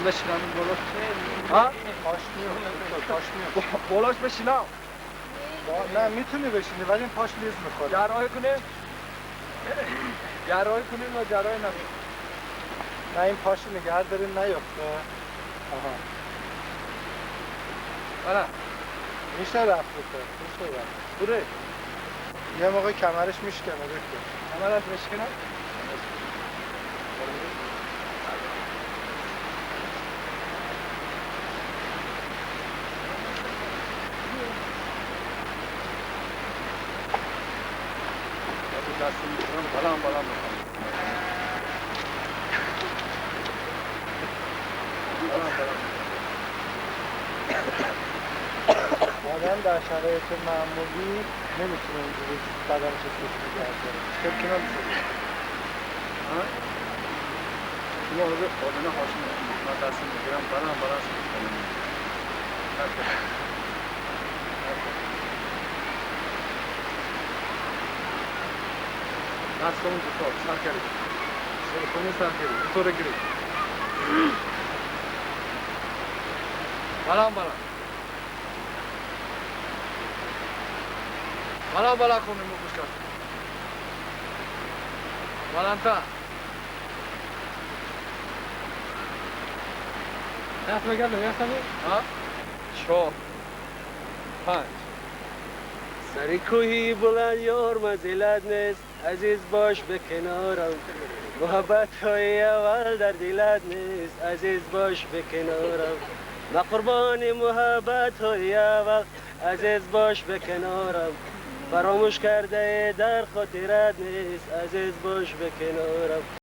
بشینم بالا. ها؟ پاش میاد. بالاش بشینم. نه میتونی بشینی ولی این پاش لیز میخوره. جراحی کنیم؟ جراحی کنیم یا جراحی نکنیم؟ نه این پاش نگه داریم نیفته. آها. بله. میشه رفت بکن. میشه رفت. بوده. یه موقع کمرش میشکنه دکتر. کمرش میشکنه؟ دستی میکنم بلام میکنم. آدم در شرایط معمولی نمیتونه اینجوری بدنش سوش نگه داره. خب که نمیشه. ها؟ ما آدم هاشون من دستی میگیرم بلام میکنم. دست کنم تو سر کردی. سر کردی. تو رو گیری. بلام کنیم مگوش کرد. بلانتا. دست بگرد نمیستمی؟ ها؟ 4 5 سری کوهی بلند یار منزلت نیست عزیز باش به کنارم محبت های اول در دلت نیست عزیز باش به کنارم من قربان محبت های اول عزیز باش به کنارم فراموش کرده در خاطرت نیست عزیز باش به کنارم